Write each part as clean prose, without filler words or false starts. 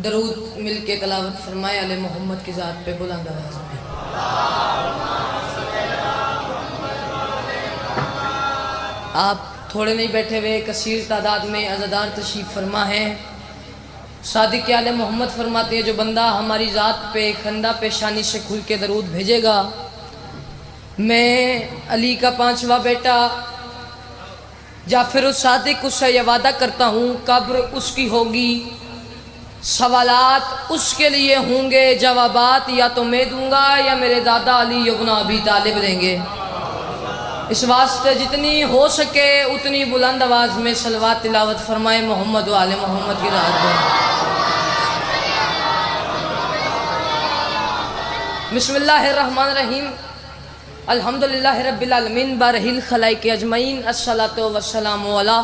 दरूद मिल के तलावत फरमाए आले मोहम्मद की ज़ात पे बुलंद आवाज़ में। आप थोड़े नहीं बैठे हुए, कसीर तादाद में अज़ादार तशरीफ़ फरमा है। सादिक़ आले मोहम्मद फरमाते हैं, जो बंदा हमारी ज़ात पे खंदा पेशानी से खुल के दरूद भेजेगा, मैं अली का पांचवा बेटा जाफिर सादिक उससे यह वादा करता हूँ, कब्र उसकी होगी, सवालात उसके लिए होंगे, जवाबात या तो मैं दूंगा या मेरे दादा अली इब्न अबी तालिब देंगे। इस वास्ते जितनी हो सके उतनी बुलंद आवाज़ में सलवात तिलावत फरमाए मोहम्मद व आले मोहम्मद की रात में। बिस्मिल्लाहिर्रहमानिर्रहीम। अल्हम्दुलिल्लाहि रब्बिल आलमीन बारहिल खलाइक अजमईन। अस्सलातु वस्सलामु अला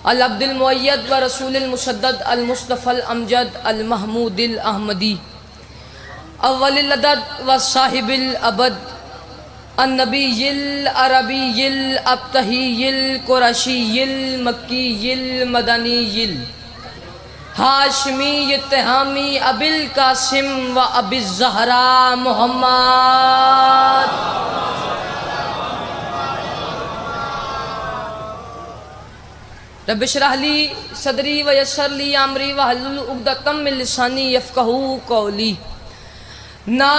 अल अब्दुल मुअय्यद व रसूलिल मुसद्दद अल मुस्तफ़ल अमजद अल महमूदिल अहमदी अव्वलिल अदद व साहिबिल अबद अन्नबीयिल अरबीयिल अब्तहीयिल कुरैशियिल मक्कीयिल मदनीयिल हाशमी इत्तिहामी अबिल कासिम व अबिल ज़हरा मोहम्मद। रब्बि इश्रह ली सदरी व यस्सिर ली अमरी वहलुल उक़दतम मिन लिसानी यफ़क़हू क़ौली। नाऊद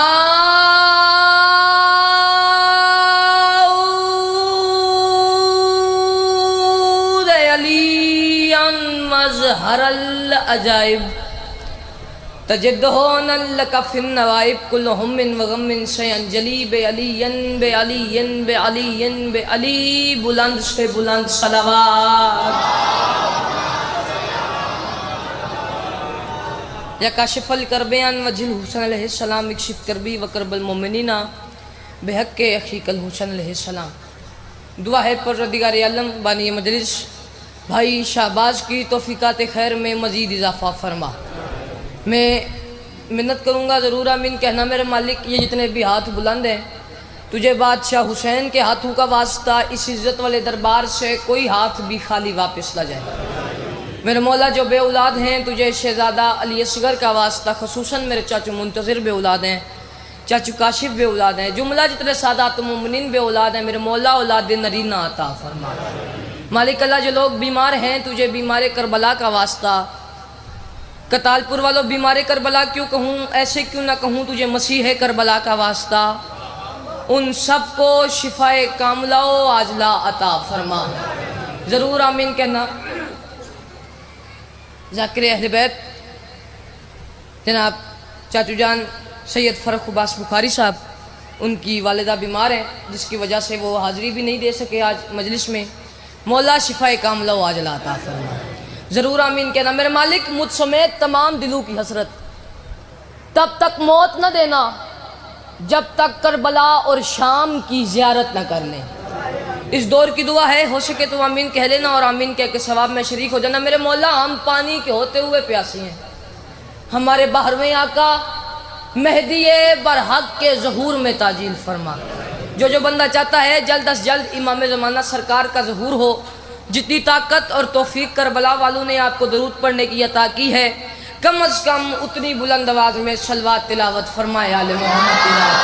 अलियन मज़हरल अजाइब तजिदहुन लक फिन नवाइब कुल्लुहुम मिन वगम्मिन सयंजली बे अलियन बे अलियन बे अलियन बे अली। बुलंद से बुलंद सलावत। या काशिफल करबयान वजिल हुसैन अलैहिस्सलाम इक्शिफ करबी व करबल मोमिनीना बेहक के अखीकल हुसैन अलैहिस्सलाम। दुआ है परवरदिगार आलम बानी मजलिस भाई शाहबाज की तौफीकात खैर में मज़ीद इजाफ़ा फरमा। मैं मिन्नत करूँगा ज़रूर आमीन कहना मेरे मालिक, ये जितने भी हाथ बुलंद हैं, तुझे बादशाह हुसैन के हाथों का वास्ता, इस इज़्ज़त वाले दरबार से कोई हाथ भी खाली वापस न जाए। मेरे मौला जो बे औलाद हैं, तुझे शहज़ादा अली असगर का वास्ता, ख़ुसूसन मेरे चाचू मुंतज़िर बे औलाद हैं, चाचू काशिफ बे औलाद हैं, जुमला जितने सादात मोमिनीन बे औलाद हैं, मेरे मौला औलाद नरीना अता फरमा। मालिक अल्लाह जो लोग बीमार हैं, तुझे बीमार करबला का वास्ता, कतालपुर वालों बीमार करबला क्यों कहूँ, ऐसे क्यों ना कहूँ, तुझे मसीह करबला का वास्ता, उन सबको शिफाए कामलाओ आजला अता फरमा। ज़रूर आमीन कहना। ज़ाकिर अहले बैत जनाब चाचू जान सैयद फ़र्रुख अब्बास बुखारी साहब, उनकी वालिदा बीमार हैं, जिसकी वजह से वो हाज़िरी भी नहीं दे सके आज मजलिस में। मौला शिफाए कामलाओ आजला अता फरमा। ज़रूर आमीन कहना। मेरे मालिक मुझ समेत तमाम दिलों की हसरत, तब तक मौत न देना जब तक करबला और शाम की ज़ियारत न कर लें। इस दौर की दुआ है, हो सके तो आमीन कह लेना और आमीन कह के सवाब में शरीक हो जाना। मेरे मौला हम पानी के होते हुए प्यासी हैं, हमारे बाहरवें आका मेहदी बरहक के ज़हूर में ताजील फरमा। जो बंदा चाहता है जल्द अज जल्द इमाम ज़माना सरकार का ज़हूर हो, जितनी ताकत और तौफीक करबला वालों ने आपको दरूद पढ़ने की अता की है, कम अज़ कम उतनी बुलंद आवाज़ में सलवात तिलावत फरमाए आले मोहम्मद की रात।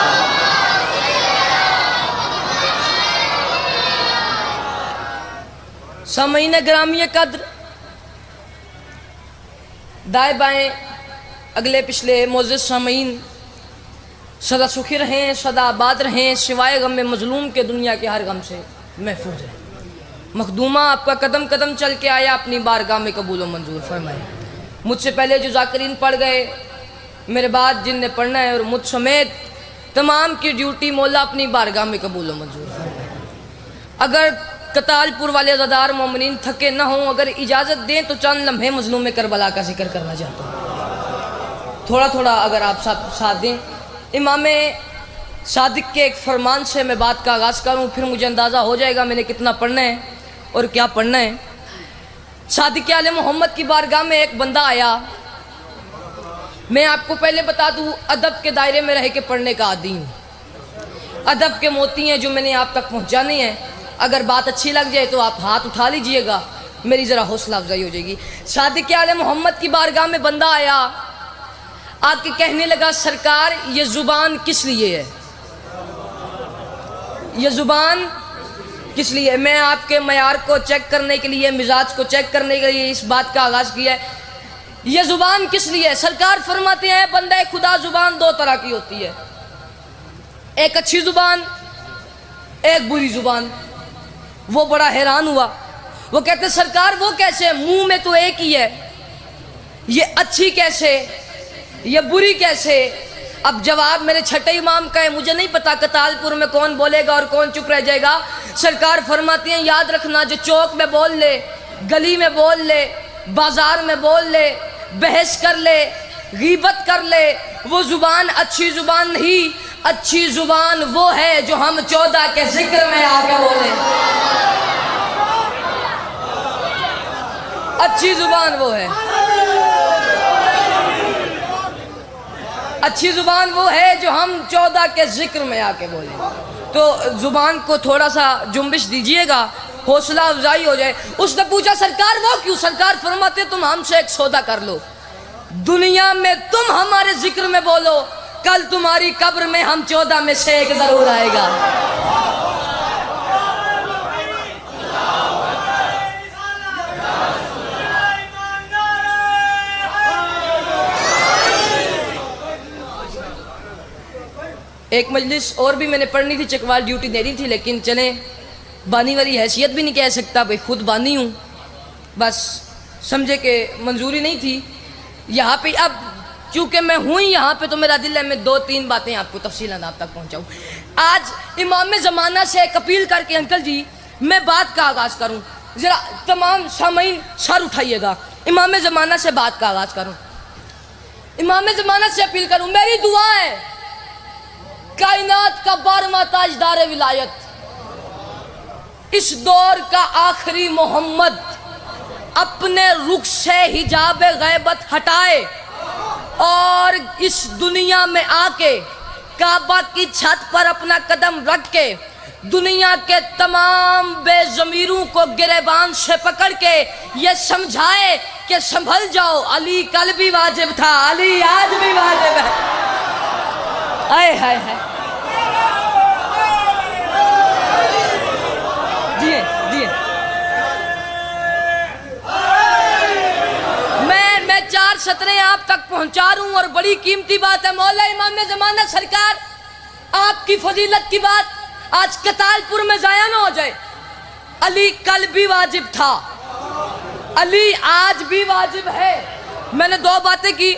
सामईन ग्रामीय कद्र, दाएँ बाएँ अगले पिछले मोअज़्ज़िज़ सामईन, सदा सुखी रहें, सदा आबाद रहें, सिवाय गम में मजलूम के दुनिया के हर गम से महफूज रहें। मखदूमा आपका कदम कदम चल के आया, अपनी बारगाह में कबूल व मंजूर फरमाए। मुझसे पहले जो ज़ाकिरीन पढ़ गए, मेरे बाद जिनने पढ़ना है, और मुझ समेत तमाम की ड्यूटी मौला अपनी बारगाह में कबूल व मंजूर फरमाए। अगर कतालपुर वाले अज़ादार मोमिनीन थके न हों, अगर इजाज़त दें तो चंद लम्हे मज़लूम करबला का जिक्र करना चाहता हूँ। थोड़ा थोड़ा अगर आप साथ दें। इमाम सादिक के एक फरमान से मैं बात का आगाज़ करूँ, फिर मुझे अंदाज़ा हो जाएगा मैंने कितना पढ़ना है और क्या पढ़ना है। सादिक आले मोहम्मद की बारगाह में एक बंदा आया। मैं आपको पहले बता दूँ, अदब के दायरे में रह के पढ़ने का आदी हूँ। अदब के मोती हैं जो मैंने आप तक पहुँचाने हैं। अगर बात अच्छी लग जाए तो आप हाथ उठा लीजिएगा, मेरी ज़रा हौसला अफजाई हो जाएगी। सादिक़ आले मोहम्मद की बारगाह में बंदा आया, आके कहने लगा सरकार ये ज़ुबान किस लिए है, ये ज़ुबान किस लिए? मैं आपके मयार को चेक करने के लिए, मिजाज को चेक करने के लिए इस बात का आगाज़ किया है, ये ज़ुबान किस लिए? सरकार फरमाते हैं बंदे खुदा ज़ुबान दो तरह की होती है, एक अच्छी ज़ुबान, एक बुरी ज़ुबान। वो बड़ा हैरान हुआ, वो कहते सरकार वो कैसे, मुंह में तो एक ही है, ये अच्छी कैसे, ये बुरी कैसे? अब जवाब मेरे छठे इमाम का है, मुझे नहीं पता कतालपुर में कौन बोलेगा और कौन चुप रह जाएगा। सरकार फरमाती हैं याद रखना, जो चौक में बोल ले, गली में बोल ले, बाजार में बोल ले, बहस कर ले, गीबत कर ले, वो जुबान अच्छी जुबान नहीं। अच्छी जुबान वो है जो हम 14 के जिक्र में आके बोले। अच्छी जुबान वो है, अच्छी जुबान वो है जो हम 14 के जिक्र में आके बोले। तो जुबान को थोड़ा सा जुम्बिश दीजिएगा, हौसला अफजाई हो जाए। उसने पूछा सरकार वो क्यों? सरकार फरमाते तुम हमसे एक सौदा कर लो, दुनिया में तुम हमारे जिक्र में बोलो, कल तुम्हारी कब्र में हम 14 में से एक जरूर आएगा। एक मजलिस और भी मैंने पढ़नी थी, चकवाल ड्यूटी देनी थी, लेकिन चले बानी वाली हैसियत भी नहीं कह सकता, भाई खुद बानी हूँ, बस समझे कि मंजूरी नहीं थी यहाँ पे। अब चूँकि मैं हूँ यहाँ पे तो मेरा दिल है मैं 2-3 बातें आपको तफसीलन आप तक पहुँचाऊँ। आज इमाम ज़माना से एक अपील करके अंकल जी मैं बात का आगाज़ करूँ, ज़रा तमाम सामीन सर उठाइएगा, इमाम ज़माना से बात का आगाज़ करूँ, इमाम ज़माना से अपील करूँ। मेरी दुआ है कायनात का 12वां ताजदार विलायत, इस दौर का आखिरी मोहम्मद अपने रुख से हिजाब गैबत हटाए और इस दुनिया में आके काबा की छत पर अपना कदम रख के दुनिया के तमाम बेज़मीरों को गिरेबान से पकड़ के ये समझाए कि संभल जाओ, अली कल भी वाजिब था, अली आज भी वाजिब है। आए हाय हाय, जिए जिए। मैं 4 सतरें आप तक पहुंचा रहा हूं और बड़ी कीमती बात है। मौला इमाम ज़माना सरकार आपकी फजीलत की बात आज कतालपुर में जाया ना हो जाए। अली कल भी वाजिब था, अली आज भी वाजिब है। मैंने 2 बातें की,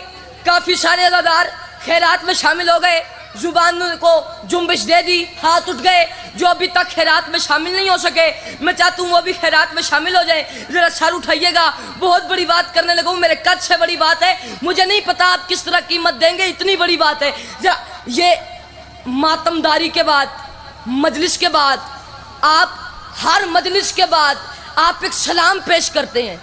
काफ़ी सारे अज़ादार खैरात में शामिल हो गए, जुबान को जुम्बिश दे दी, हाथ उठ गए। जो अभी तक खैरात में शामिल नहीं हो सके, मैं चाहता हूँ वो भी खैरात में शामिल हो जाए। ज़रा सर उठाइएगा, बहुत बड़ी बात करने लगा हूँ, मेरे कद से बड़ी बात है, मुझे नहीं पता आप किस तरह कीमत देंगे, इतनी बड़ी बात है। ज़रा ये मातमदारी के बाद, मजलिस के बाद, आप हर मजलिस के बाद आप एक सलाम पेश करते हैं,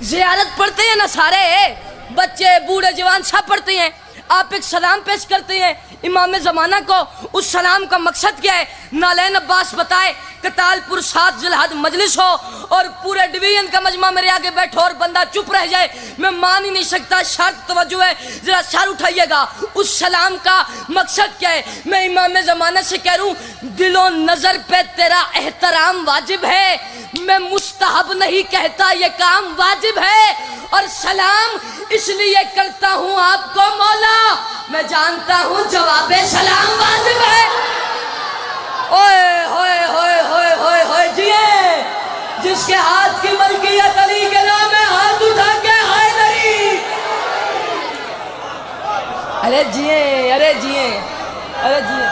ज़ियारत पढ़ते हैं ना, सारे बच्चे बूढ़े जवान सब पढ़ते हैं, आप एक सलाम पेश करते हैं इमाम ज़माना को। उस सलाम का मकसद क्या है? नालैन अब्बास बताए, कतालपुर 7 ज़िलहज मजलिस हो और पूरे डिवीजन का मजमा मेरे आगे बैठो और बंदा चुप रह जाए, मैं मान ही नहीं सकता। शर्त तवज्जो है, जरा सर उठाइएगा। उस सलाम का मकसद क्या है? मैं इमाम ज़माना से कह रहा हूँ, दिलो नजर पे तेरा एहतराम वाजिब है, मैं मुस्तहब नहीं कहता, ये काम वाजिब है। और सलाम इसलिए करता हूँ आपको मौला, मैं जानता हूँ जवाबे सलाम वाजिब है। ओए होए होए होए होए होए जिए, जिसके हाथ की मलकियत अली के नाम है, हाथ उठा के हैदरी। अरे जिए, अरे जिए, अरे जिए,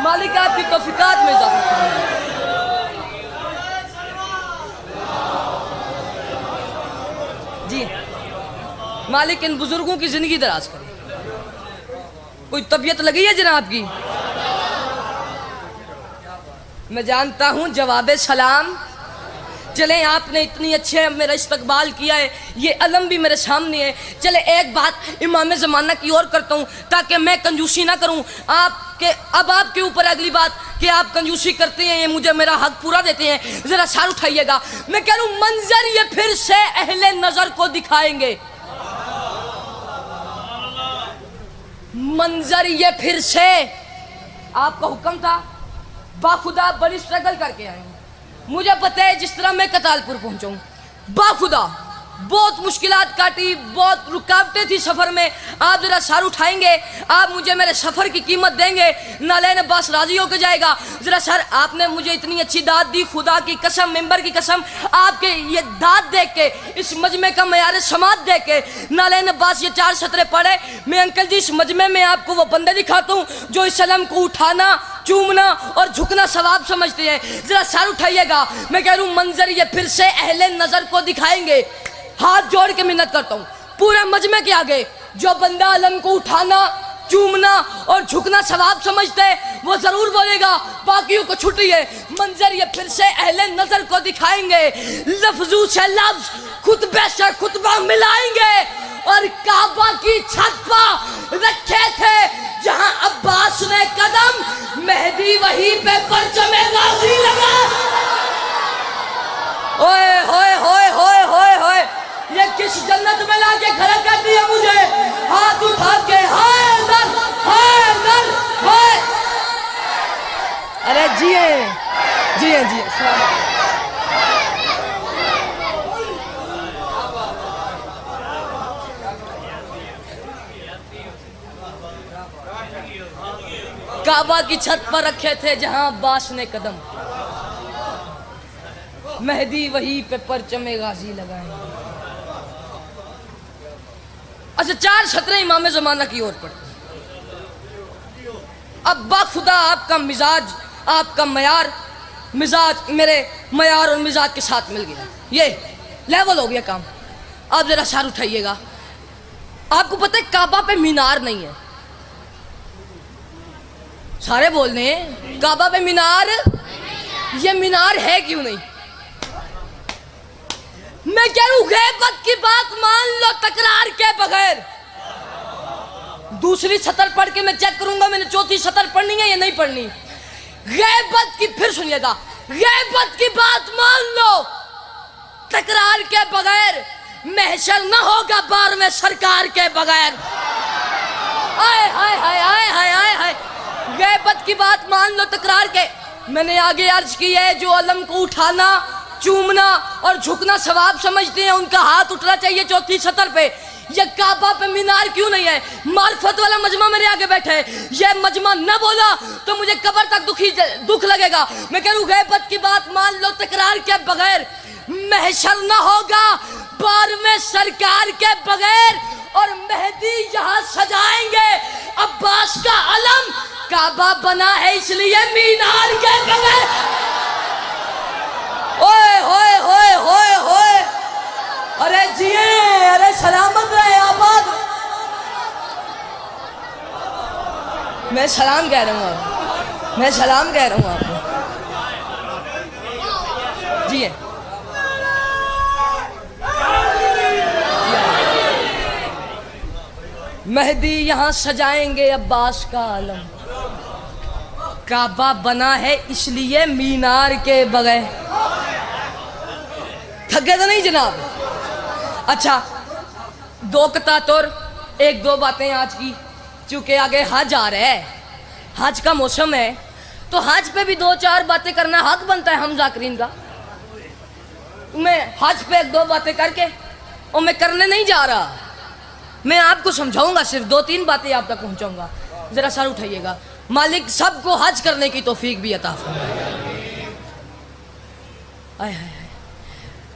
मालिक आपकी तौफीकात में इजाफा फरमाए। जी मालिक इन बुजुर्गों की जिंदगी दराज करे। कोई तबीयत लगी है जनाब की? मैं जानता हूं जवाब सलाम। चले आपने इतनी अच्छे मेरा इस्तकबाल किया है, ये अलम भी मेरे सामने है। चले एक बात इमाम ज़माना की और करता हूँ ताकि मैं कंजूसी ना करूँ। अब आपके ऊपर अगली बात, कि आप कंजूसी करते हैं, ये मुझे मेरा हक पूरा देते हैं, जरा सर उठाइएगा। मैं कह रहा हूं मंजर ये फिर से अहले नजर को दिखाएंगे, मंजर ये फिर से। आपका हुक्म था, बाखुदा बड़ी स्ट्रगल करके आए हूं। मुझे पता है जिस तरह मैं कतालपुर पहुंचा हूं, बाखुदा बहुत मुश्किलात काटी, बहुत रुकावटें थी सफर में। आप जरा सर उठाएंगे, आप मुझे मेरे सफर की कीमत देंगे, नालैन अब्बास राजी होकर जाएगा। जरा सर आपने मुझे इतनी अच्छी दाद दी, खुदा की कसम, मेंबर की कसम, आपके ये दाद देख के, इस मजमे का मयार समात देख के नालैन अब्बास ये 4 सतरे पढ़े। मैं अंकल जी इस मजमे में आपको वो बंदे दिखाता हूँ जो इस सलम को उठाना, चूमना और झुकना सवाब समझते हैं। जरा सर उठाइएगा। मैं कह रहा हूँ मंजर ये फिर से अहले नजर को दिखाएंगे। हाथ जोड़ के मिन्नत करता हूं पूरे मजमे के आगे, जो बंदा अलम को उठाना, चूमना और झुकना सवाब समझते है वो जरूर बोलेगा बाकियों को छुट्टी है। मंजर ये फिर से अहले नजर को दिखाएंगे, लफ्जों से लफ्ज, खुतबे से खुतबा मिलाएंगे और काबा की छत पर रखे थे जहां अब्बास ने कदम, मेहदी वहीं पे परचमे गाजी लगा। ओए होए होए होए होए होए, ये किस जन्नत में लाके खड़ा कर दिया मुझे, हाथ उठा के हाय दर, हाय दर, हाय। अरे जिए जिए जिए। काबा की छत पर रखे थे जहां अब्बास ने कदम, मेहदी वहीं पे परचमे गाजी लगाए। अच्छा 4 सतरे इमाम जमाना की ओर पढ़। अब बाखुदा आपका मिजाज, आपका मयार, मिजाज मेरे मयार और मिजाज के साथ मिल गया, ये लेवल हो गया काम। आप जरा सर उठाइएगा। आपको पता है काबा पे मीनार नहीं है, सारे बोल रहे हैं काबा पे मीनार, ये मीनार है क्यों नहीं? मैं कह रहा हूं गैबत की बात मान लो तकरार के बगैर। दूसरी सतर पढ़ के मैं चेक करूंगा मैंने चौथी सतर पढ़नी है या नहीं पढ़नी। गैबत की, फिर सुनिएगा, गैबत की बात मान लो तकरार के बगैर, महशर न होगा बार में सरकार के बगैर। आए हाय हाय हाय हाय हाय हाय, गैबत की बात मान लो तकरार के। मैंने आगे अर्ज की है जो अलम को उठाना, चूमना और झुकना सवाब समझते हैं उनका हाथ उठना चाहिए चौथी सतर पे। ये काबा पे मीनार क्यों नहीं है? मार्फत वाला मजमा मेरे आगे बैठे है, ये मजमा न बोला तो मुझे कब्र तक दुख लगेगा। मैं कह रहा हूं गैबत की बात मान लो तकरार के बगैर, महशर न होगा बार में सरकार के बगैर, और मेहदी यहाँ सजाएंगे अब्बास का अलम, काबा बना है इसलिए मीनार के बगैर। ओए होए होए होए होए, अरे जिए, अरे सलामत रहे, आबाद। मैं सलाम कह रहा हूँ आपको, मैं सलाम कह रहा हूँ आपको, जिए। मेहदी यहाँ सजाएंगे अब्बास का आलम, काबा बना है इसलिए मीनार के बगैर। थके तो नहीं जनाब? अच्छा 2 कतातुर 1-2 बातें आज की, चूंकि आगे हज आ रहा है, हज का मौसम है, तो हज पे भी 2-4 बातें करना हक बनता है हम जाकरीन का। मैं हज पे 1-2 बातें करके, और मैं करने नहीं जा रहा, मैं आपको समझाऊंगा, सिर्फ 2-3 बातें आप तक पहुंचाऊंगा। जरा सर उठाइएगा। मालिक सबको हज करने की तौफीक भी अता फरमाए।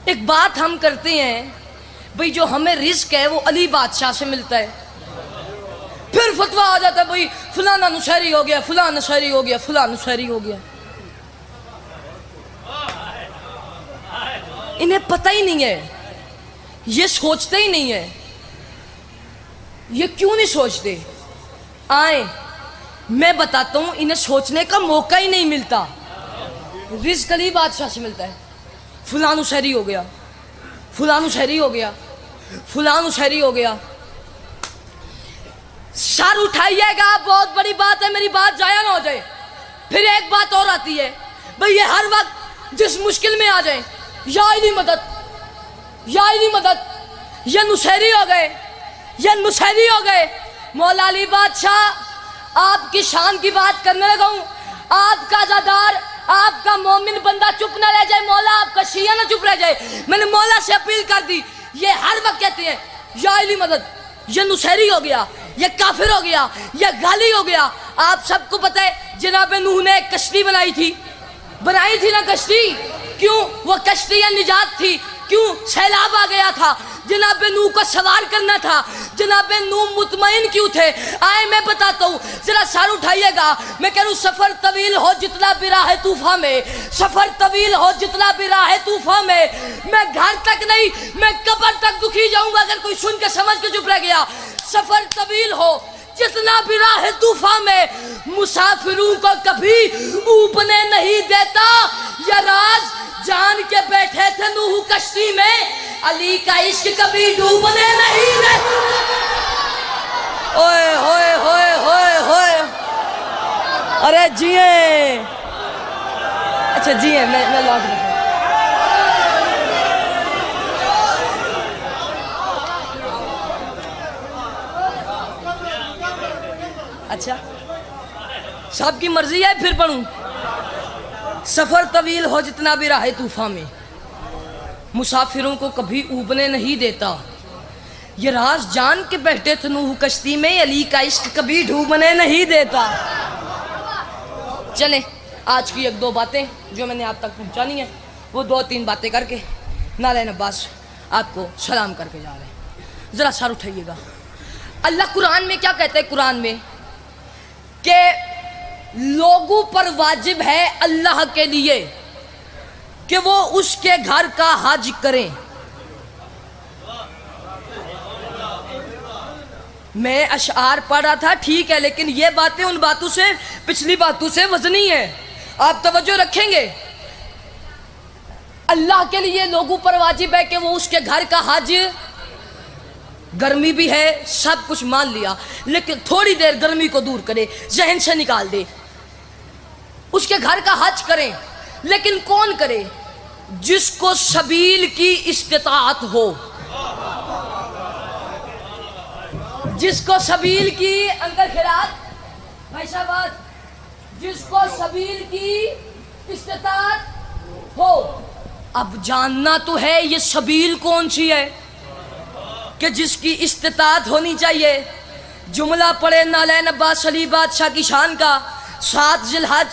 एक बात हम करते हैं भाई, जो हमें रिस्क है वो अली बादशाह से मिलता है, फिर फतवा आ जाता है भाई फलाना नुशैरी हो गया, फलाना नुशैरी हो गया, फलाना नुशैरी हो गया। इन्हें पता ही नहीं है, ये सोचते ही नहीं है। ये क्यों नहीं सोचते? आए मैं बताता हूं, इन्हें सोचने का मौका ही नहीं मिलता। रिस्क अली बादशाह से मिलता है, फलाना शहरी हो गया, फलाना शहरी हो गया, फलाना शहरी हो गया। सर उठाइएगा, बहुत बड़ी बात है, मेरी बात जाया ना हो जाए। फिर एक बात और आती है, भाई ये हर वक्त जिस मुश्किल में आ जाए, या इन्हीं मदद, या इन्हीं मदद, ये नुसैरी हो गए, ये नुसैरी हो गए। मौला अली बादशाह आपकी शान की बात करने लगा हूं, आपका अज़ादार, आपका मोमिन बंदा चुप ना रह जाए, मौला आपका शिया ना चुप रह जाए। मैंने मौला से अपील कर दी, ये हर वक्त कहते हैं या इली मदद, ये नुसैरी हो गया, ये काफिर हो गया, ये गाली हो गया। आप सबको पता है जनाब नूह ने एक कश्ती बनाई थी ना कश्ती, क्यों? वो कश्ती या निजात थी, क्यों? सैलाब आ गया था, जनाब नूह को सवार करना था। जनाब नूह मुतमईन क्यों थे? आए मैं बताता हूँ, जरा सर उठाइएगा। मैं कह रहा हूँ सफर तवील हो जितना भी राह तूफा में, सफर तवील हो जितना भी राह तूफा में, मैं घर तक नहीं मैं कब्र तक दुखी जाऊंगा अगर कोई सुन के समझ के चुप रह गया। सफर तवील हो जितना भी राह तूफा में, मुसाफिरों को कभी ऊबने नहीं देता। यह राज जान के बैठे थे नूह कश्ती में, अली का इश्क कभी डूबने नहीं देता। ओए होए होए होए होए, अरे जिए, अच्छा जिए, मैं लौट रहा हूं। अच्छा साहब की मर्जी है, फिर पढ़ूं। सफर तवील हो जितना भी राह तूफा में, मुसाफिरों को कभी ऊबने नहीं देता। ये राज जान के बैठे थे नूह कश्ती में, अली का इश्क कभी डूबने नहीं देता। चले आज की एक दो बातें जो मैंने आप तक पहुंचानी है, वो दो तीन बातें करके नालैन अब्बास आपको सलाम करके जा रहे हैं। जरा सर उठाइएगा। अल्लाह कुरान में क्या कहता है? कुरान में कि लोगों पर वाजिब है अल्लाह के लिए कि वो उसके घर का हज करें। मैं अशआर पढ़ रहा था, ठीक है, लेकिन ये बातें उन बातों से, पिछली बातों से वजनी है। आप तवज्जो रखेंगे। अल्लाह के लिए लोगों पर वाजिब है कि वो उसके घर का हज, गर्मी भी है, सब कुछ मान लिया, लेकिन थोड़ी देर गर्मी को दूर करे, जहन से निकाल दे, उसके घर का हज करें। लेकिन कौन करे? जिसको सबील की इस्तिताअत हो, जिसको सबील की, अंकल खिरात भाई साहब, जिसको सबील की इस्तिताअत हो। अब जानना तो है ये सबील कौन सी है कि जिसकी इस्तिताअत होनी चाहिए। जुमला पढ़े नालैन अब्बास अली बादशाह की शान का, 7 जिलहज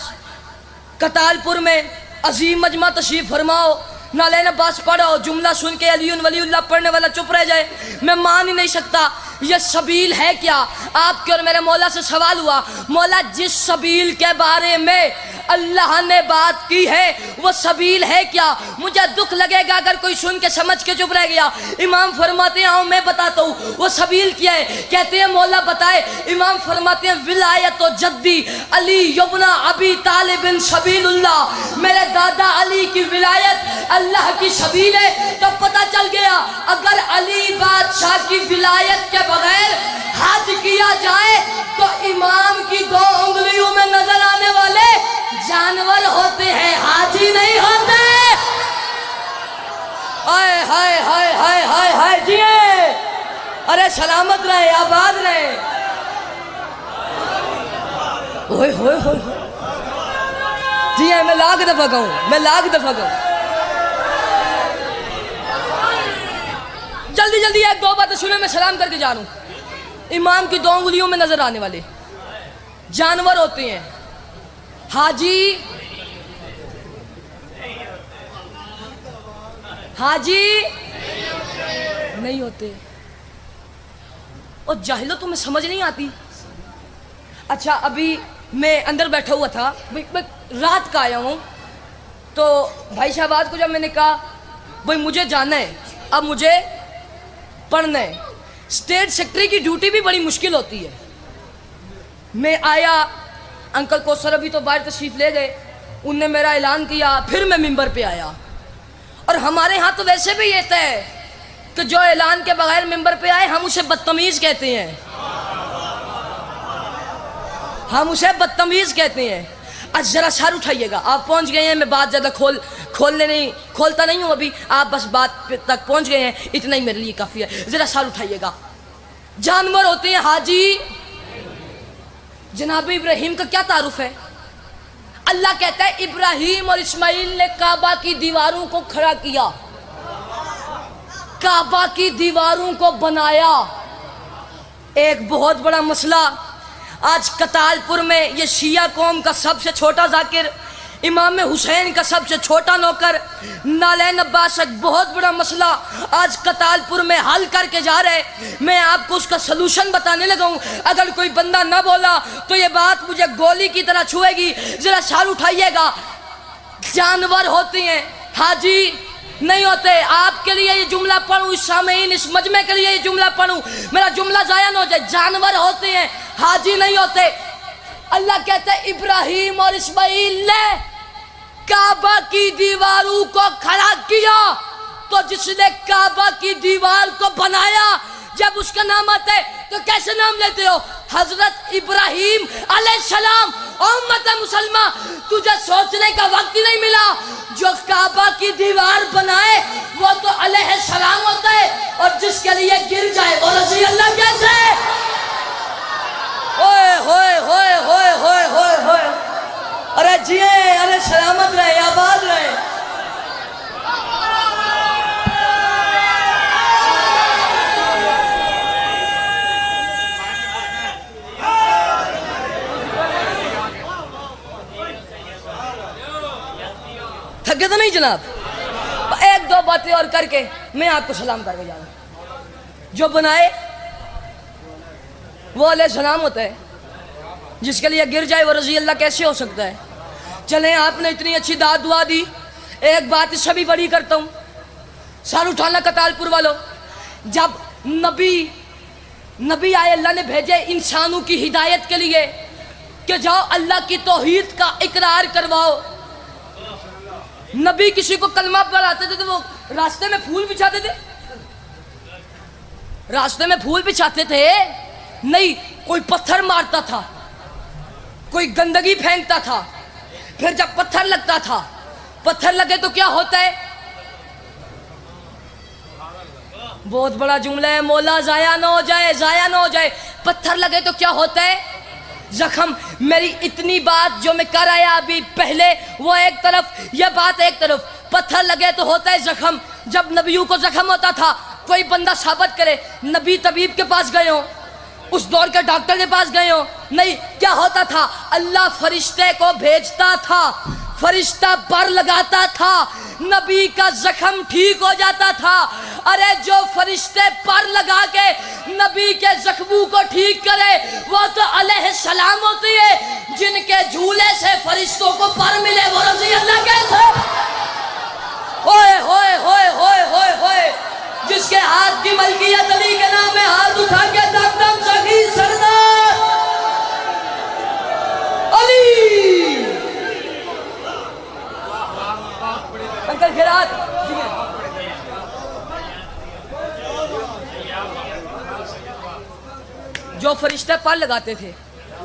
कतालपुर में अजीम मजमा तशरीफ फरमाओ, नालैन अब्बास पढ़ो, जुमला सुन के अलीउन वलीउल्लाह पढ़ने वाला चुप रह जाए। मैं मान ही नहीं सकता ये सबील है क्या। आपके और मेरे मौला से सवाल हुआ, मौला जिस सबील के बारे में अल्लाह ने बात की है वो सबील है क्या? मुझे दुख लगेगा अगर कोई सुन के समझ के चुप रह गया। इमाम फरमाते हैं, मैं बताता हूँ वो सबील क्या है। कहते हैं मौला बताए। इमाम फरमाते हैं विलायत जद्दी अली यबना अबी तालिब सबीलुल्लाह, मेरे दादा अली की विलायत अल्लाह की सबील है। तब पता चल गया अगर अली बादशाह की विलायत के बगैर हज किया जाए तो इमाम की 2 उंगलियों में नजर आने वाले जानवर होते हैं, हाजी नहीं होते। हाय हाय हाय हाय हाय हाय जिए, अरे सलामत रहे, आबाद रहे। ओए होए होए जिए, मैं लाख दफा कहूं, मैं लाख दफा कहूं। जल्दी जल्दी 1-2 बातें सुने, मैं सलाम करके जा रहा हूं। इमाम की 2 उंगलियों में नजर आने वाले जानवर होते हैं, हाजी नहीं होते। और जाहिलो तुम्हें समझ नहीं आती। अच्छा अभी मैं अंदर बैठा हुआ था, मैं रात का आया हूँ, तो भाई शहबाज को जब मैंने कहा भाई मुझे जाना है, अब मुझे पढ़ना है। स्टेट सेक्रेटरी की ड्यूटी भी बड़ी मुश्किल होती है। मैं आया, अंकल कौसर अभी तो बाहर तशरीफ ले गए, उनने मेरा ऐलान किया, फिर मैं मिंबर पे आया। और हमारे यहाँ तो वैसे भी ये तय है कि जो ऐलान के बगैर मिंबर पे आए हम उसे बदतमीज कहते हैं, हम उसे बदतमीज कहते हैं। आज जरा सर उठाइएगा, आप पहुंच गए हैं, मैं बात ज़्यादा खोलता नहीं हूं अभी, आप बस बात तक पहुंच गए हैं, इतना ही मेरे लिए काफ़ी है। ज़रा सर उठाइएगा। जानवर होते हैं हाजी। जनाब इब्राहिम का क्या तारुफ है? अल्लाह कहता है इब्राहिम और इस्माइल ने काबा की दीवारों को खड़ा किया, काबा की दीवारों को बनाया। एक बहुत बड़ा मसला आज कतालपुर में, ये शिया कौम का सबसे छोटा जाकिर, इमाम हुसैन का सबसे छोटा नौकर नालैन अब्बास, एक बहुत बड़ा मसला आज कतालपुर में हल करके जा रहे। मैं आपको उसका सलूशन बताने लगा हूँ। अगर कोई बंदा ना बोला तो ये बात मुझे गोली की तरह छुएगी। जरा सर उठाइएगा। जानवर होते हैं हाजी नहीं होते। आपके लिए ये जुमला पढ़ूं, इस सामईन, इस मजमे के लिए ये जुमला पढ़ूं, मेरा जुमला जाया ना हो जाए। जानवर होते हैं हाजी नहीं होते। अल्लाह कहता है इब्राहिम और इस्माइल ने काबा की दीवारों को खड़ा किया। तो जिसने काबा की दीवार को बनाया, जब उसका नाम आता है तो कैसे नाम लेते हो? हजरत इब्राहिम अलैहिस्सलाम। उम्मत मुसलमा, तुझे सोचने का वक्त ही नहीं मिला। जो काबा की दीवार बनाए वो तो अलैहिस्सलाम होता है, और जिसके लिए गिर जाए वो रज़ी अल्लाह कैसे? होए होए होए होए होए होए होए, अरे जिए, अरे सलामत रहे, आबाद रहे। थके तो नहीं जनाब? एक दो बातें और करके मैं आपको सलाम करके जाऊंगा। जो बनाए वो अलैहिस्सलाम होता है, जिसके लिए गिर जाए वो रज़ी अल्लाह कैसे हो सकता है? चलें, आपने इतनी अच्छी दाद दुआ दी। एक बात इससे भी बड़ी करता हूँ, सर उठाना कतालपुर वालों। जब नबी आए, अल्लाह ने भेजे इंसानों की हिदायत के लिए कि जाओ अल्लाह की तौहीद का इकरार करवाओ। नबी किसी को कलमा पढ़ाते थे तो वो रास्ते में फूल बिछाते थे? रास्ते में फूल बिछाते थे? नहीं, कोई पत्थर मारता था, कोई गंदगी फेंकता था। फिर जब पत्थर लगता था, पत्थर लगे तो क्या होता है? बहुत बड़ा जुमला है, मौला जाया ना हो जाए, जाया ना हो जाए। पत्थर लगे तो क्या होता है? जख्म। मेरी इतनी बात जो मैं कर आया अभी पहले, वो एक तरफ, यह बात एक तरफ। पत्थर लगे तो होता है जख्म। जब नबियों को जख्म होता था, कोई बंदा साबित करे, नबी तबीब के पास गए हो, उस दौर के डॉक्टर के पास गए हो, नहीं, क्या होता था? अल्लाह फरिश्ते को भेजता था, फरिश्ता पर लगाता था, नबी का जख्म ठीक हो जाता था। अरे जो फरिश्ते पर लगा के नबी के जख्मों को ठीक करे वो तो अलैहिस्सलाम होती है। जिनके झूले से फरिश्तों को पर मिले वो रज़ी अल्लाह कैसे? होए होए होए होए होए होए, जिसके हाथ की मलकियत अली के नाम में हाथ उठा के दम सगी सरदार अली। अंकल खैरात। जो फरिश्ते पर लगाते थे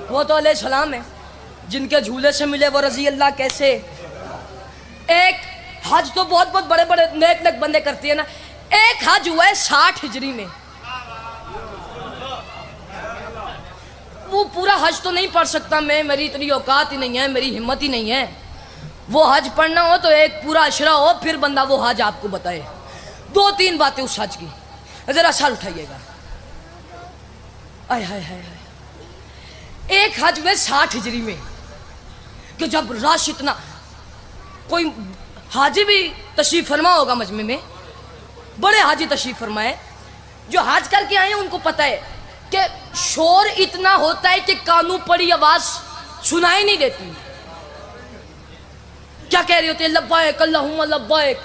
वो तो अलैहिस्सलाम है, जिनके झूले से मिले वो रज़ी अल्लाह कैसे? एक हज तो बहुत बहुत बड़े बड़े नेक नेक बंदे करती है ना। एक हज हुआ है 60 हिजरी में। वो पूरा हज तो नहीं पढ़ सकता मैं, मेरी इतनी औकात ही नहीं है, मेरी हिम्मत ही नहीं है। वो हज पढ़ना हो तो एक पूरा अशरा हो, फिर बंदा वो हज आपको बताए। 2-3 बातें उस हज की, जरा सर उठाइएगा। आय हाय हाय हाय। एक हज में 60 हिजरी में, कि जब रश इतना, कोई हाजी भी तशरीफ फरमा होगा मजमे में, बड़े हाजी तशरीफ फरमाए जो हज करके आए हैं, उनको पता है कि शोर इतना होता है कि कानों पड़ी आवाज सुनाई नहीं देती। क्या कह रही होती है? लब्बाइक अल्लाहुम्मा लब्बाइक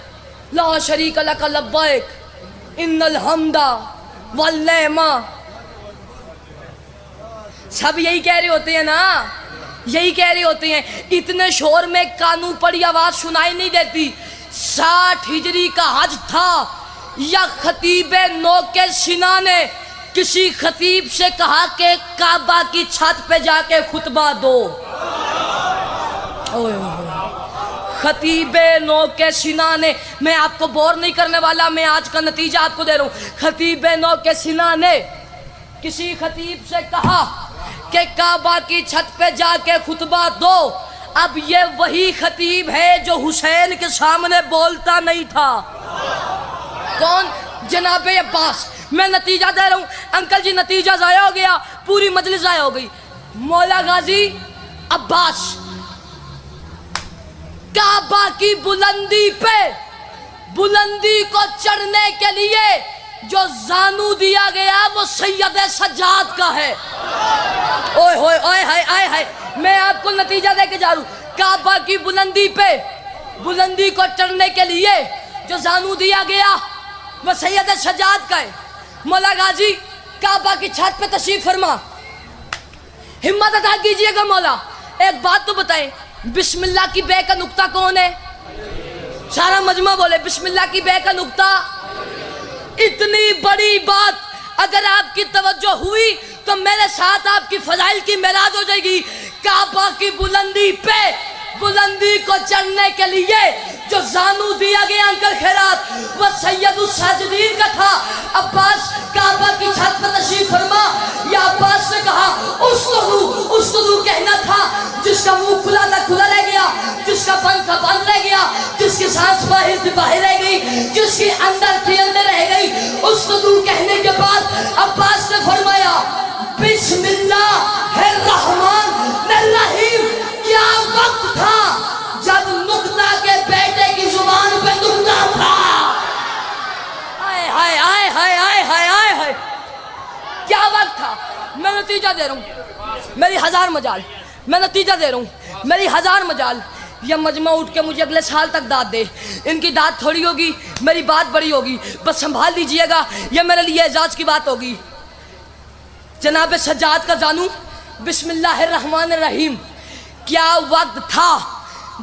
ला शरीका लक लब्बाइक इन्नल हम्दा वल निअमा। सब यही कह रहे होते हैं ना, यही कह रहे होते हैं। इतने शोर में कानों पड़ी आवाज सुनाई नहीं देती। 60 हिजरी का हज था, या खतीब नौ के सिना ने किसी खतीब से कहा कि काबा की छत पे जाके खुतबा दो। ओए खतीबे नो के सीना ने, मैं आपको बोर नहीं करने वाला, मैं आज का नतीजा आपको दे रहा हूँ। खतीबे नो के सीना ने किसी खतीब से कहा कि काबा की छत पे जाके खुतबा दो। अब ये वही खतीब है जो हुसैन के सामने बोलता नहीं था। कौन? जनाबे अब्बास। मैं नतीजा दे रहा हूँ अंकल जी, नतीजा जाया हो गया, पूरी मजलिस जाया हो गई। मौला गाजी अब्बास काबा की बुलंदी पे, बुलंदी को चढ़ने के लिए जो जानू दिया गया वो सैयद सज्जाद का है। ओए होए ओए हाय आए हाय, मैं आपको नतीजा देके जा रहा हूँ। काबा की बुलंदी पे, बुलंदी को चढ़ने के लिए जो जानू दिया गया वो सैयद सज्जाद का है। मौला गाजी काबा की छत पे तशरीफ फरमा, हिम्मत अता कीजिएगा। मौला एक बात तो बताएं, बिस्मिल्लाह की बे का नुक्ता कौन है? सारा मजमा बोले बिस्मिल्लाह की बे का नुक्ता। इतनी बड़ी बात अगर आपकी तवज्जो हुई तो मेरे साथ आपकी फजाइल की मेराज हो जाएगी। काबा की बुलंदी पे, बुलंदी को चढ़ने के लिए जो जानू दिया गया अंकल खैरात वह सैयदुस साजिदीन का था। अब्बास काबा की छत पर तशरीफ फरमा, या अब्बास ने कहा उस्तुदू कहना था जिसका मुंह खुला था खुला रह गया, जिसका बंद था बंद रह गया, जिसकी सांस बाहर थी बाहर रह गई, जिसकी अंदर थी अंदर रह गई। उस्तुदू कहने के बाद अब्बास ने फरमाया बिस्मिल्लाहिर्रहमानिर्रहीम। क्या वक्त था जब नुक्ता के बेटे की जुबान पे नुक्ता था। हाय हाय हाय हाय हाय हाय हाय हाय, क्या वक्त था। मैं नतीजा दे रहा हूँ, मेरी हजार मजाल, मैं नतीजा दे रहा हूँ, मेरी हजार मजाल। यह मजमा उठ के मुझे अगले साल तक दाद दे, इनकी दाद थोड़ी होगी, मेरी बात बड़ी होगी, बस संभाल लीजिएगा, यह मेरे लिए एजाज की बात होगी। जनाब सज्जाद का जानू बिस्मिल्लाहिर्रहमानिर्रहीम। क्या वक्त था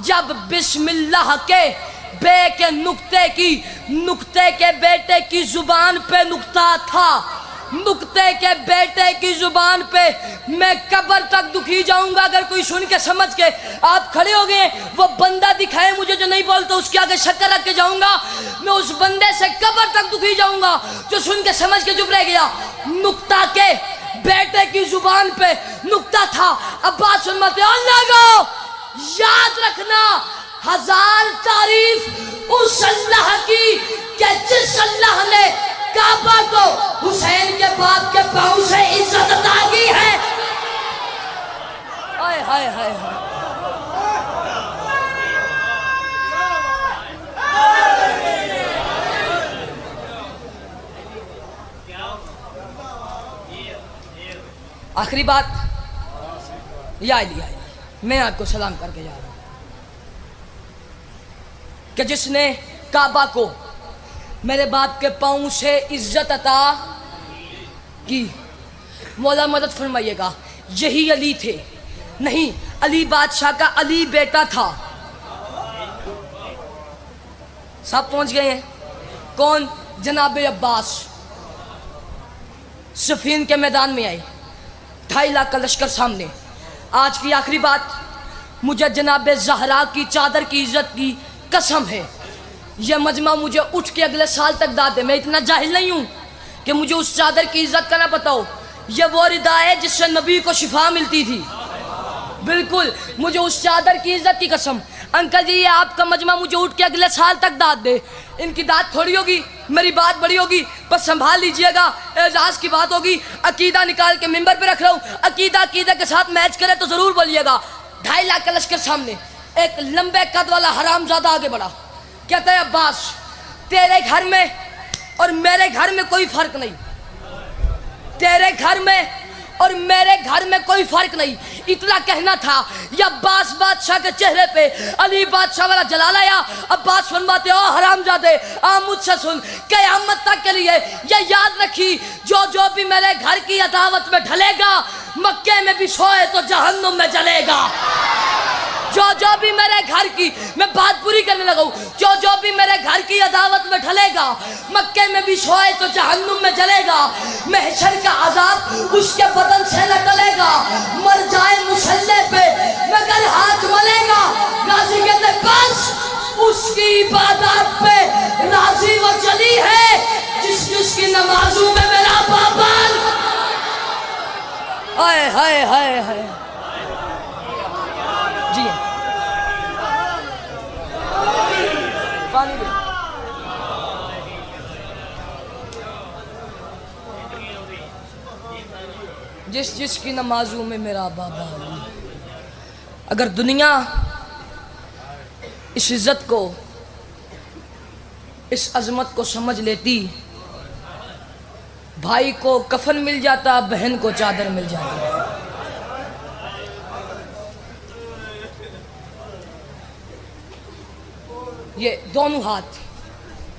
जब बिस्मिल्लाह के बे के नुक्ते की, नुक्ते के बेटे की जुबान पे नुक्ता था, नुक्ते के बेटे की जुबान पे। मैं कब्र तक दुखी जाऊंगा अगर कोई सुन के समझ के आप खड़े हो गए, वो बंदा दिखाए मुझे जो नहीं बोलता, उसके आगे शक्कर रख के जाऊंगा। मैं उस बंदे से कब्र तक दुखी जाऊंगा जो सुन के समझ के चुप रह गया। नुक्ता के बेटे की जुबान पे नुक्ता था। अब्बास फरमाते अल्लाह को याद रखना, हजार तारीफ उस अल्लाह की कि जिस अल्लाह ने काबा को हुसैन के बाप के पांव से इज्जत अता की है। हाय हाय हाय हाय, आखिरी बात याद लिया, मैं आपको सलाम करके जा रहा हूं कि जिसने काबा को मेरे बाप के पांव से इज्जत अता की। मौला मदद फरमाइएगा, यही अली थे? नहीं, अली बादशाह का अली बेटा था। सब पहुंच गए हैं। कौन? जनाबे अब्बास सफीन के मैदान में आए, 2.5 लाख का लश्कर सामने। आज की आखिरी बात, मुझे जनाबे ज़हरा की चादर की इज्जत की कसम है, यह मजमा मुझे उठ के अगले साल तक दाद दे। मैं इतना जाहिल नहीं हूं कि मुझे उस चादर की इज्जत का ना पता हो। यह वो रिदा है जिससे नबी को शिफा मिलती थी। बिल्कुल, मुझे उस चादर की इज्जत की कसम। अंकल जी, ये आपका मजमा मुझे उठ के अगले साल तक दाद दे। इनकी दाद थोड़ी होगी, मेरी बात बड़ी होगी, बस संभाल लीजिएगा, एजाज की बात होगी। अकीदा निकाल के मिंबर पे रख रहा हूँ, अकीदा अकीदा के साथ मैच करे तो जरूर बोलिएगा। 2.5 लाख का लश्कर सामने, एक लंबे कद वाला हरामजादा आगे बढ़ा, कहता है अब्बास, तेरे घर में और मेरे घर में कोई फर्क नहीं, तेरे घर में और मेरे घर में कोई फर्क नहीं। इतना कहना था, या अब्बास बादशाह के चेहरे पे अली बादशाह वाला जलाल आया। अब्बास फरमाते, ओ हरामजादे, आ मुझसे सुन, क़यामत तक के लिए ये याद रखी, जो जो भी मेरे घर की अदावत में ढलेगा, मक्के में भी सोए तो जहन्नुम में जलेगा। जो जो भी मेरे घर की, मैं बात पूरी करने लगा हूँ, जो जो भी मेरे घर की अदावत में ढलेगा, मक्के में भी सोए तो जहन्नुम में जलेगा। महशर का अजाब उसके बदन से न टलेगा, मर जाए मुसल्ले पे मगर हाथ मलेगा। इबादत पे राजी वो चली है जिसकी नमाजों में मेरा पाबंद। हाय हाय हाय हाय जी पानी दे। जिसकी नमाजों में मेरा बाबा अली। अगर दुनिया इस इज्जत को, इस अजमत को समझ लेती, भाई को कफन मिल जाता, बहन को चादर मिल जाती। ये दोनों हाथ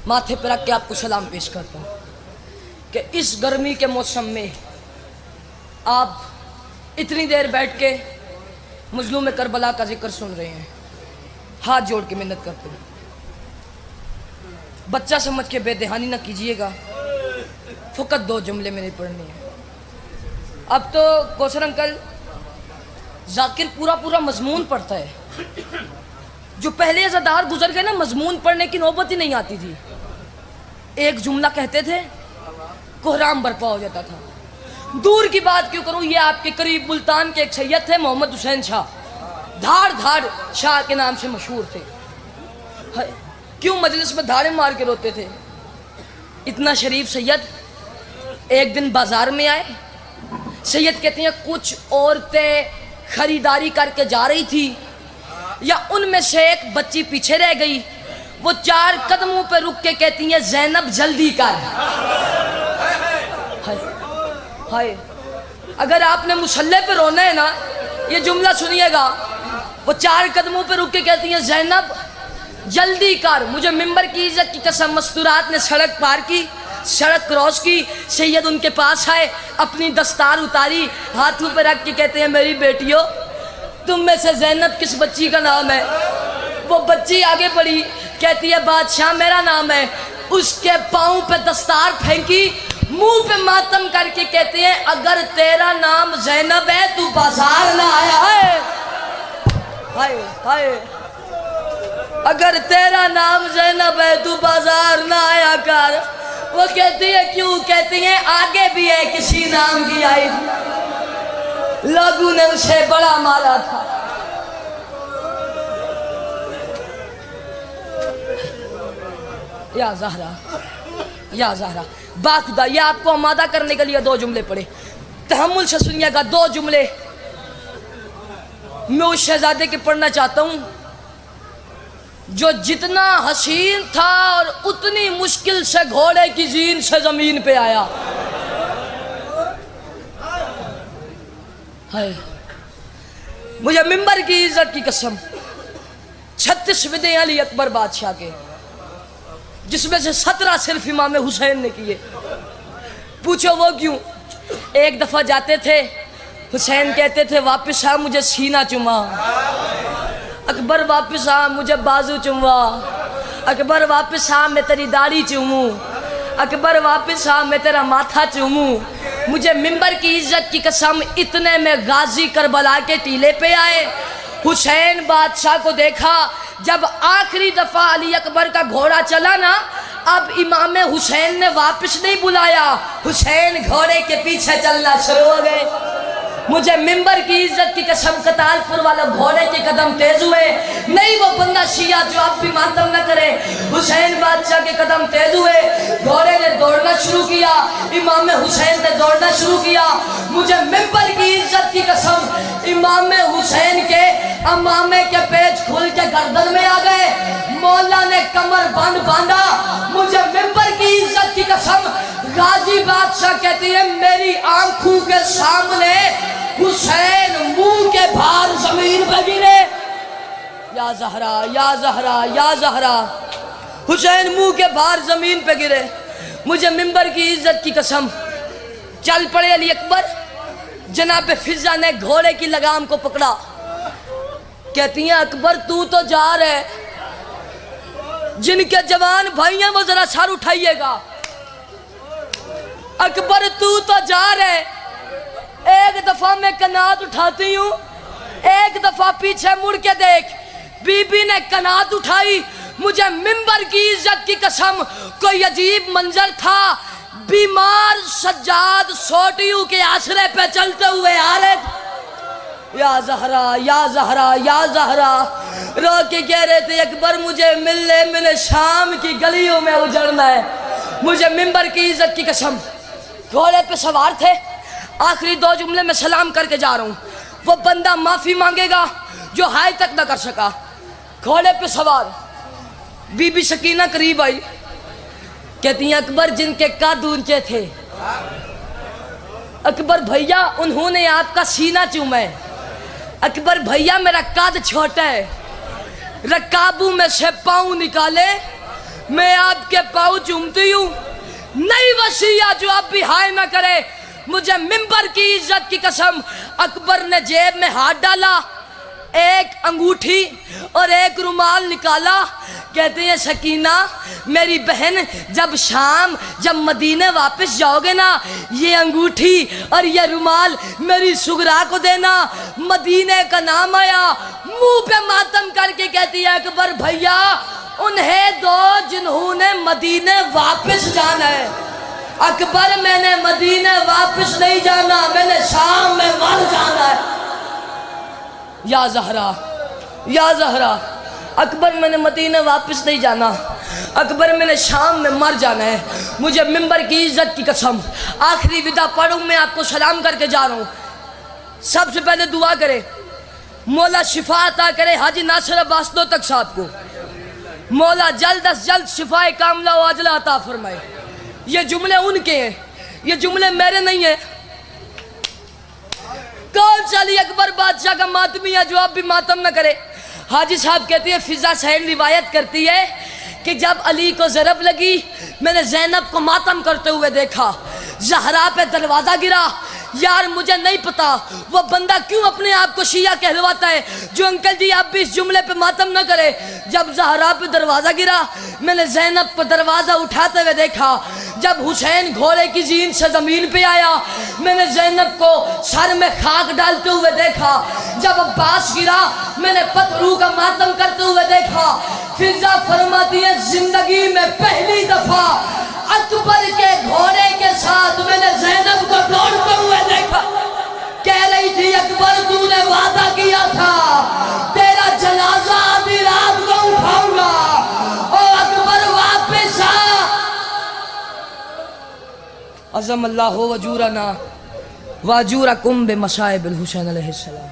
माथे पर रख के आपको सलाम पेश करता हूं कि इस गर्मी के मौसम में आप इतनी देर बैठ के मजलूम करबला का जिक्र सुन रहे हैं। हाथ जोड़ के मिन्नत करते हैं, बच्चा समझ के बेदहानी ना कीजिएगा। फकत 2 जुमले मैंने पढ़ने हैं। अब तो कौसर अंकल जाकिर पूरा मजमून पढ़ता है। जो पहले अज़ादार गुजर गए ना, मजमून पढ़ने की नौबत ही नहीं आती थी। एक जुमला कहते थे, कोहराम बर्पा हो जाता था। दूर की बात क्यों करूं, ये आपके करीब मुल्तान के एक सैयद थे, मोहम्मद हुसैन शाह, धाड़ शाह के नाम से मशहूर थे। क्यों मजलिस में धाड़े मार के रोते थे। इतना शरीफ सैयद एक दिन बाजार में आए। सैयद कहते हैं कुछ औरतें खरीदारी करके जा रही थी, या उनमें से एक बच्ची पीछे रह गई। वो 4 कदमों पे रुक के कहती है, ज़ैनब जल्दी कर। हाय, अगर आपने मुसल्ले पे रोना है ना, ये जुमला सुनिएगा। वो 4 कदमों पे रुक के कहती है, ज़ैनब जल्दी कर। मुझे मिंबर की इज्जत की कसम, मस्तूरात ने सड़क पार की, सड़क क्रॉस की। सैयद उनके पास आए, अपनी दस्तार उतारी, हाथों पे रख के कहते हैं, मेरी बेटियों, तुम में से ज़ैनब किस बच्ची का नाम है? वो बच्ची आगे बढ़ी, कहती है, बादशाह मेरा नाम है। उसके पाँव पे दस्तार फेंकी, मुंह पे मातम करके कहते हैं, अगर तेरा नाम ज़ैनब है तू बाजार ना आया है। हाय हाय, अगर तेरा नाम ज़ैनब है तू बाजार ना आया कर। वो कहती है, क्यों? कहती है, आगे भी है किसी नाम की आई, लोगों ने उसे बड़ा मारा था। या ज़हरा, या ज़हरा, बाखुदा, ये आपको आमादा करने के लिए 2 जुमले पढ़े। तहम्मुल से सुनिएगा, 2 जुमले मैं उस शहजादे के पढ़ना चाहता हूँ जो जितना हसीन था और उतनी मुश्किल से घोड़े की जीन से जमीन पे आया। हाय, मुझे मिंबर की इज्जत की कसम, 36 विदे अली अकबर बादशाह के, जिसमें से 17 सिर्फ इमाम हुसैन ने किए। पूछो वो क्यों? एक दफा जाते थे, हुसैन कहते थे, वापस आ मुझे सीना चुमा। अकबर वापस आ मुझे बाजू चुमा। अकबर वापस आ मैं तेरी दाढ़ी चूमूं। अकबर वापस आ मैं तेरा माथा चूमूं। मुझे मिंबर की इज्जत की कसम, इतने में गाजी करबला के टीले पे आए। हुसैन बादशाह को देखा। जब आखिरी दफा अली अकबर का घोड़ा चला ना, अब इमाम हुसैन ने वापस नहीं बुलाया, हुसैन घोड़े के पीछे चलना शुरू हो गए। मुझे मिंबर की इज्जत की कसम, कतालपुर वाला घोड़े के कदम तेज हुए। नहीं वो बंदा शिया जो अब भी मातम न करे, हुसैन बादशाह के कदम तेज हुए। घोड़े ने दौड़ना शुरू किया, इमाम हुसैन ने दौड़ना शुरू किया। मुझे मिंबर की इज्जत की कसम, इमाम हुसैन के अमामे के पेच खुल के गर्दन में आ गए। मौला ने कमर बंद बांधा। मुझे मिंबर की इज्जत की कसम, गाजी बादशाह कहती है, मेरी आंखों के सामने हुसैन मुंह के भार जमीन पे गिरे। या ज़हरा, या ज़हरा, या ज़हरा, हुसैन मुंह के भार जमीन पे गिरे। मुझे मिंबर की इज्जत की कसम, चल पड़े अली अकबर। जनाब फिजा ने घोड़े की लगाम को पकड़ा। कहती हैं, अकबर तू तो जा रहे, जिनके जवान भाई हैं वो जरा सर उठाइएगा। अकबर तू तो जा रहे। एक दफा मैं कनात उठाती हूँ, एक दफा पीछे मुड़ के देख। बीबी ने कनात उठाई, मुझे मिंबर की इज्जत की कसम कोई अजीब मंजर था, बीमार सज्जाद सोटियों के आसरे पे चलते हुए आ रहे थे। या जहरा या जहरा या जहरा रो के कह रहे थे अकबर मुझे मिल ले, मैंने शाम की गलियों में उजड़ना है। मुझे मिंबर की इज्जत की कसम, घोड़े पे सवार थे, आखिरी 2 जुमले में सलाम करके जा रहा हूँ। वो बंदा माफी मांगेगा जो हाय तक ना कर सका। घोड़े पे सवार बीबी सकीना करीब आई, कहती हैं अकबर जिनके कद ऊंचे थे, अकबर भैया उन्होंने आपका सीना चूमा है। अकबर भैया मेरा कद छोटा है, रकाबू में से पाँव निकाले, मैं आपके पाँव चूमती हूँ, नई वसीया जो आप भी हाय ना करे। मुझे मिंबर की इज्जत की कसम, अकबर ने जेब में हाथ डाला, एक अंगूठी और एक रुमाल निकाला, कहते हैं सकीना मेरी बहन जब मदीने वापस जाओगे ना, ये अंगूठी और ये रुमाल मेरी सुगरा को देना। मदीने का नाम आया, मुंह पे मातम करके कहती है अकबर भैया उन्हें दो जिन्होंने मदीने वापस जाना है। अकबर मैंने मदीने वापस नहीं जाना, मैंने शाम में मर जाना है। या जहरा या जहरा, अकबर मैंने मदीने वापस नहीं जाना, अकबर मैंने शाम में मर जाना है। मुझे मिंबर की इज्जत की कसम, आखिरी विदा पढ़ूं, मैं आपको सलाम करके जा रहा हूँ। सबसे पहले दुआ करे मौला शिफा अता करे हाजी नासिर अब्बास तक साहब को, मौला जल्द अज जल्द शिफाए कामला व अजला अता फरमाए। ये जुमले उनके हैं, ये जुमले मेरे नहीं है। कौन सा अली अकबर बादशाह का मातमी है जो आप भी मातम न करे। हाजी साहब कहती है फिजा सैन रिवायत करती है कि जब अली को ज़रब लगी, मैंने ज़ैनब को मातम करते हुए देखा, ज़हरा पे दरवाज़ा गिरा। यार मुझे नहीं पता वो बंदा क्यों अपने आप को शिया कहलवाता है जो अंकल जी आप भी इस जुमले पे मातम न करे। जब ज़हरा पे दरवाज़ा गिरा, मैंने ज़ैनब को दरवाज़ा उठाते हुए देखा। जब हुसैन घोड़े की जीन से ज़मीन पे आया, मैंने ज़ैनब को सर में खाक डालते हुए देखा। जब अब्बास गिरा, मैंने पत्थरों का मातम करते हुए देखा। फिजा फरमाती है जिंदगी में पहली दफा अकबर के घोड़े के साथ मैंने ज़ैनब को दौड़ते हुए देखा। कह रही थी अकबर तूने वादा किया था तेरा जनाजा आधी रात को उठाऊंगा, और अकबर वापस आ। अज़म अल्लाह हो वजूरना वाजूरकुम बे मसाइबिल हुसैन अलैहिस्सलाम।